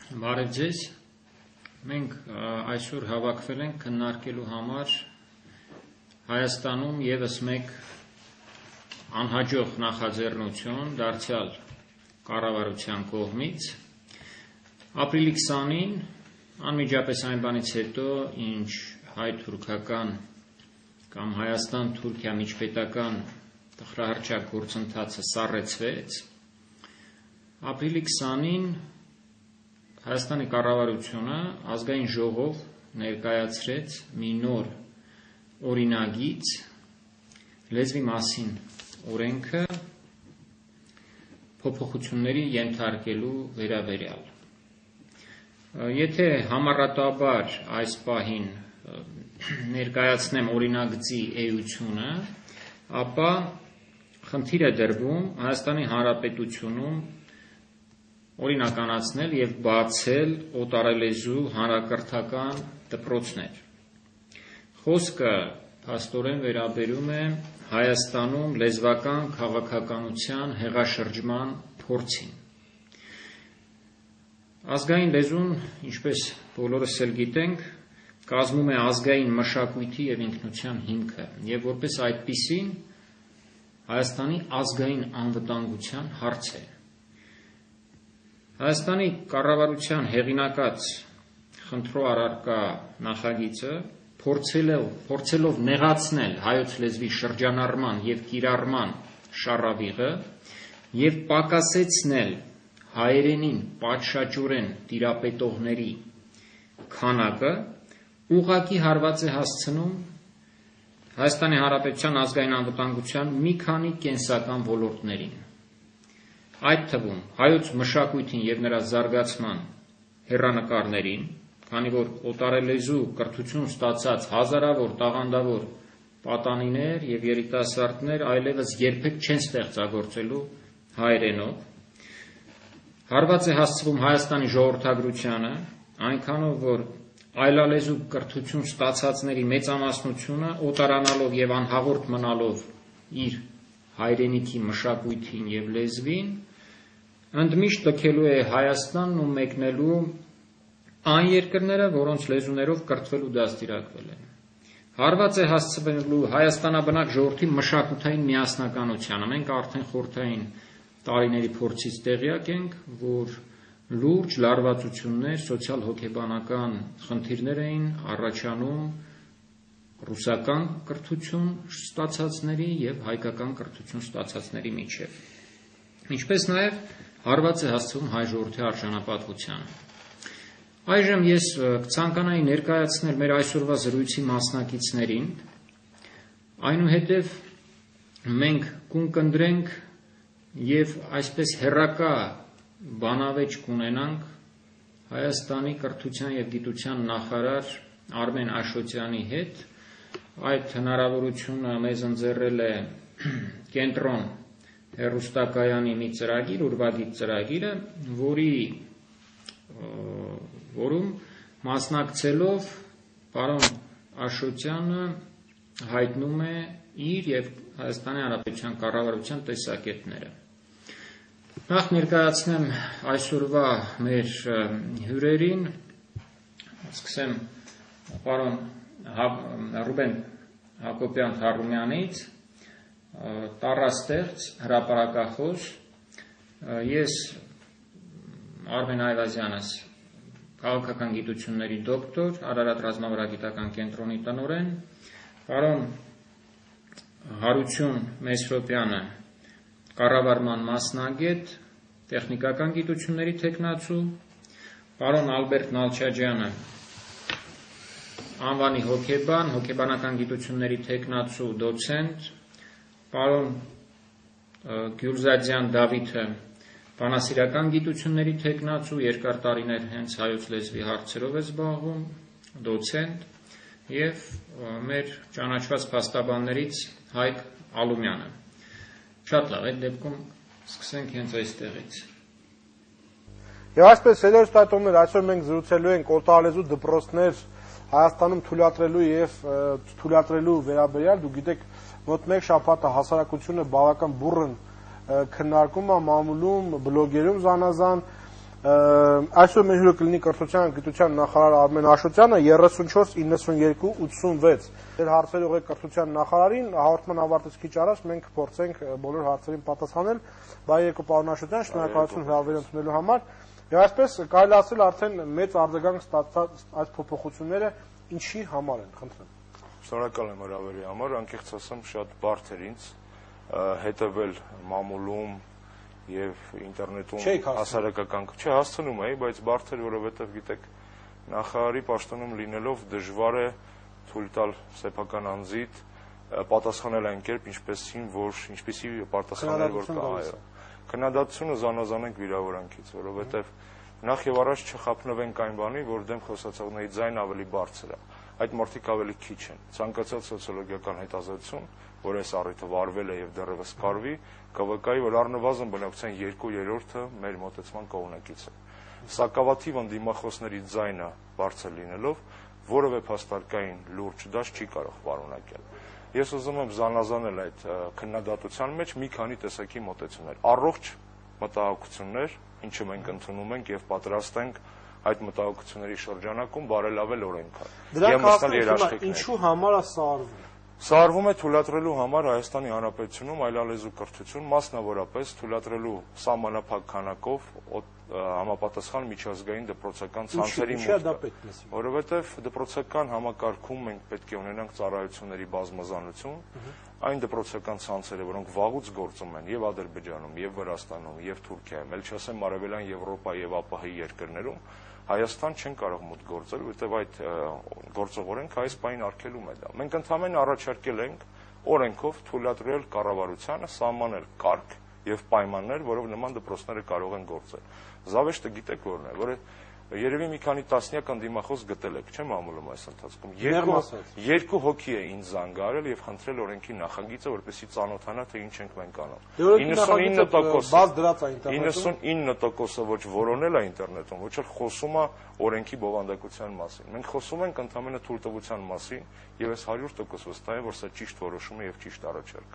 Բարև ձեզ, մենք այսօր հավաքվել ենք քննարկելու համար Հայաստանում ևս մեկ անհաջող նախաձեռնություն դարձյալ կառավարության կողմից ապրիլի 20-ին անմիջապես այն բանից հետո ինչ հայ-թուրքական կամ Հայաստան-Թուրքիա միջպետական տխրահարճակ գործընթացը սառեցվեց, ապրիլի 20-ին Հայաստանի կառավարությունը ազգային ժողով ներկայացրեց մի նոր օրինագիծ լեզվի մասին օրենքը փոփոխությունների ենթարկելու վերաբերյալ։ Եթե համառատաբար այս պահին ներկայացնեմ օրինագծի էությունը, ապա խնդիր է դրվում Հայաստանի Հանրապետությունում օրինականացնել եւ բացել օտարալեզու հանրակրթական դպրոցներ։ Խոսքը փաստորեն վերաբերում է Հայաստանում լեզվական քաղաքականության հեղաշրջման փորձին։ Ազգային լեզուն, ինչպես բոլորս էլ գիտենք, կազմում է ազգային մշակույթի եւ ինքնության հիմքը եւ որպես այդպիսին Հայաստանի ազգային անվտանգության հարց է։ Հայաստանի կառավարության հեղինակած խնդրո առարկա նախագիծը փորձելով նեղացնել հայոց լեզվի շրջանառման եւ կիրառման շառավիղը եւ պակասեցնել հայերենին պատշաճորեն տիրապետողների քանակը ուղղակի հարված է հասցնում Հայաստանի Հանրապետության ազգային անվտանգության մի քանի կենսական ոլորտներին։ Այդ թվում հայոց մշակույթին եւ նրա զարգացման հեռանկարներին, քանի որ օտարալեզու կրթություն ստացած հազարավոր տաղանդավոր պատանիներ եւ երիտասարդներ այլևս երբեք չեն ստեղծագործելու հայերենով, հարված է հասցվում Հայաստանի ժողովրդագրությանը, այնքանով որ այլալեզու կրթություն ստացածների մեծամասնությունը օտարանալով եւ անհաղորդ մնալով իր հայրենիքի մշակույթին եւ լեզվին ընդմիշտ տքելու է Հայաստանն ու մեկնելու այն երկրները, որոնց լեզուներով կրթվելու դաստիարակվել են։ Հարված է հասցվելու հայաստանաբնակ ժողովրդի մշակութային միասնականությանը։ Մենք արդեն խորհրդային տարիների փորձից տեղյակ ենք, որ լուրջ լարվածություններ, սոցիալ-հոգեբանական խնդիրներ էին առաջանում ռուսական կրթություն ստացածների եւ հայկական կրթություն ստացածների միջեւ։ Ինչպես նաեւ հարված է հասցվում հայ ժողովրդի արժանապատվությանը։ Այժմ ես կցանկանայի ներկայացնել մեր այսօրվա զրույցի մասնակիցներին, այնուհետև մենք կունկնդրենք եւ այսպես հերրակա բանավեճ կունենանք Հայաստանի կրթության եւ գիտության նախարար Արմեն Աշոտյանի հետ։ Այդ հնարավորությունը մեզ ընձեռել է կենտրոն հեռուստակայանի մի ծրագիր, ուրվագիծ ծրագիրը, որում մասնակցելով պարոն Աշոտյանը հայտնում է իր եւ Հայաստանի Հանրապետության կառավարության տեսակետները։ Նախ ներկայացնեմ այսօրվա մեր հյուրերին, սկսեմ պարոն Ռուբեն Հակոբյան Թարումյանից, տառաստեղծ, հրապարակախոս, ես Արմեն Այվազյանս, քաղաքական գիտությունների դոկտոր, Արարատ ռազմավարագիտական կենտրոնի տնօրեն, պարոն Հարություն Մեսրոպյանը, կառավարման մասնագետ, տեխնիկական գիտությունների թեկնածու, պարոն Ալբերտ Նալչաջյանը, անվանի հոգեբան, հոգեբանական գիտությունների թեկնածու, դոցենտ, պարոն Գյուլզադյան Դավիթը, բանասիրական գիտությունների թեկնածու, երկար տարիներ հենց հայոց լեզվի հարցերով է զբաղվում, դոցենտ, եւ մեր ճանաչված փաստաբաններից Հայկ Ալումյանը։ Շատ լավ, այդ դեպքում սկսենք հենց այստեղից։ Եվ այսպես հերոստատոմներ, այսօր մենք զրուցելու ենք օտարալեզու դպրոցներ Հայաստանում թույլատրելու եւ թույլատրելու վերաբերյալ։ Դուք գիտեք, մոտ մեկ շաբաթ հասարակությունը բավական բուռն քննարկում է մամուլում, բլոգերում զանազան Այսօր մեր հյուրը կլինի կրթության գիտության նախարար Արմեն Աշոտյանը 34 92 86 Ձեր հարցերը ուղղեք կրթության նախարարին, հաղորդման ավարտից քիչ առաջ մենք փորձենք բոլոր հարցերին պատասխանել։ Բարի պարոն Աշոտյան, շնորհակալություն հրավեր ընդունելու համար։ Եվ այսպես կարելի ասել արդեն մեծ արձագանք ստացած այս փոփոխությունները ինչի համար են, խնդրեմ։ Շնորհակալ եմ հրավերի համար, անկեղծ ասեմ, շատ բարդ էր ինձ հետևել մամուլում եւ ինտերնետում հասարակական հասցնում էի, բայց բարդ էր, որովհետեւ գիտեք, նախարարի պաշտոնում լինելով դժվար է թույլ տալ սեփական անձիդ պատասխանել այն կերպ, ինչպեսի պատասխանել որ կա, այո։ Քննադատությունը զանազանենք վիրավորանքից, որովհետեւ նախ եւ առաջ չխափնվենք այն բանի, որ դեմ խոսացողների ձայն ավելի բարձր է։ Այդ մարդիկ ավելի քիչ են։ Ցանկացած սոցիոլոգիական հետազոտություն, որ այս առիթը վարվել է եւ դեռևս կարվի, կվկայի, որ առնվազն բնակչության 2/3-ը մեր մոտեցման կողմնակից է։ Սակավաթիվ ընդդիմախոսների ձայնը բարձր լինելով, որևէ փաստարկային լուրջ դաշ չի կարող պարունակել։ Ես ուզում եմ զանազանել այդ քննադատության մեջ մի քանի տեսակի մոտեցումներ։ Առողջ մտահոգություններ, ինչը մենք ընդունում ենք եւ պատրաստ ենք այդ մտահոգությունների շրջանակում բարելավել օրենքը։ Ինչու համար է սարվում։ Սարվում է թույլատրելու համար Հայաստանի Հանրապետությունում այլալեզու կրթություն, մասնավորապես թույլատրելու սահմանափակ քանակով համապատասխան միջազգային դպրոցական ցանցերի մուտքը, որովհետև դպրոցական համակարգում մենք պետք է ունենանք ծառայությունների բազմազանություն, այն դպրոցական ցանցերը, որոնք վաղուց գործում են եւ Ադրբեջանում, եւ Վրաստանում, եւ Թուրքիայում, ել չասեմ Արևելյան Եվրոպա եւ ԱՊՀ երկրներում, Հայաստան չեն կարող մուտք գործել, որտեղ այդ գործող օրենքը այս պահին արգելում է դա։ Մենք ընդհանրապես առաջարկել ենք օրենքով թույլատրել կառավարությանը սահմանել կարգ եւ պայմաններ, որով նման դպրոցները կարող են գործել։ Զավեշտը գիտեք որն է, որը երևի մի քանի տասնյակ ընդդիմախոս գտել եք, չեմ ամուլում այս ընթացքում։ Երկու հոգի է ինձ զանգարել եւ խնդրել օրենքի նախագիծը, որպեսզի ծանոթանա թե ինչ ենք մենք անում։ 99%-ը ոչ որոնել է ինտերնետում, ոչ էլ խոսում է օրենքի բովանդակության մասին։ Մենք խոսում ենք ընդհանրապես թույլտվության մասին եւ ես 100% վստահ եմ, որ սա ճիշտ որոշում է եւ ճիշտ առաջարկ։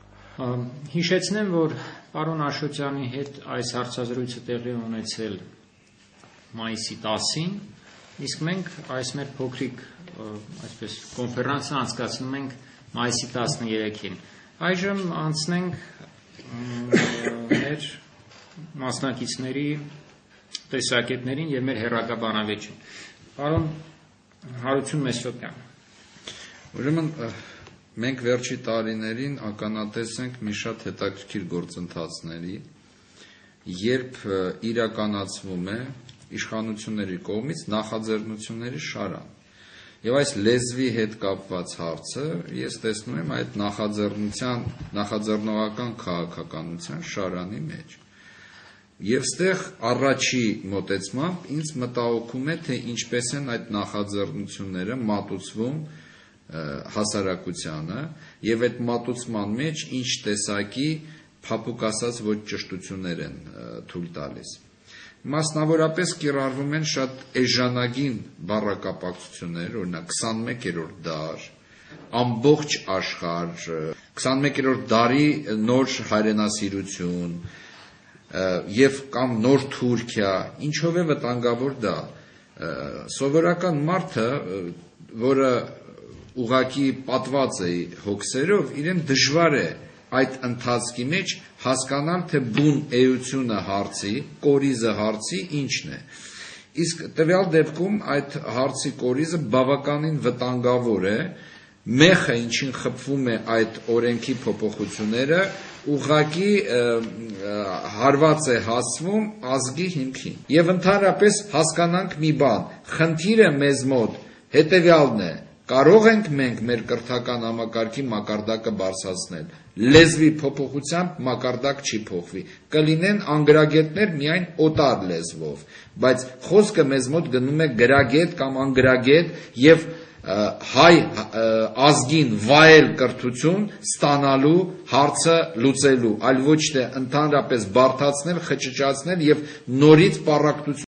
Հիշեցնեմ, որ պարոն Աշոտյանի հետ այս հարցազրույցը տեղի ունեցել մայիսի 10-ին, իսկ մենք այս մեր փոքրիկ այսպես կոնֆերանսը անցկացնում ենք մայիսի 13-ին։ Այժմ անցնենք մեր մասնակիցների տեսակետներին եւ մեր հեռակա բանավեճին։ Պարոն Հարություն Մեսրոպյան։ Ուրեմն մենք վերջի տարիներին ականատես ենք մի շատ հետաքրքիր գործընթացների, երբ իրականացվում է իշխանությունների կողմից նախաձեռնությունների շարան։ Եվ այս լեզվի հետ կապված հարցը ես տեսնում եմ այդ նախաձեռնողական քաղաքականության շարանի մեջ։ Եվ ստեղ առաջի մոտեցմամբ ինձ մտահոգում է, թե ինչպես են այդ նախաձեռնությունները մատուցվում հասարակությանը եւ այդ մատուցման մեջ ինչ տեսակի փափուկ ասած ոչ ճշտություններ են թույլ տալիս։ Մասնավորապես կիրառվում են շատ էժանագին բառակապակցություններ, օրինակ 21-րդ դար, ամբողջ աշխարհ, 21-րդ դարի նոր հայրենասիրություն եւ կամ նոր Թուրքիա, ինչով է վտանգավոր դա։ Սովորական մարդը, որը ուղղակի պատված է հոգսերով, իրեն դժվար է այդ ընթացքի մեջ հասկանալ, թե բուն էությունը հարցի, կորիզը հարցի ինչն է։ Իսկ տվյալ դեպքում այդ հարցի կորիզը բավականին վտանգավոր է, մեխը ինչին խփվում է այդ օրենքի փոփոխությունները, ուղղակի հարված է հասվում ազգի հիմքին։ Եվ ընդհանրապես հասկանանք մի բան, խնդիրը մեզ մոտ հետևյալն է. կարող ենք մենք մեր կրթական համակարգի մակարդակը բարձրացնել։ Լեզվի փոփոխությամբ մակարդակ չի փոխվի։ Կլինեն անգրագետներ միայն օտար լեզվով, բայց խոսքը մեզ մոտ գնում է գրագետ կամ անգրագետ եւ հայ ազգին վայել կրթություն ստանալու հարցը լուծելու, այլ ոչ թե ընդհանրապես բարդացնել, խճճացնել եւ նորից պառակտություն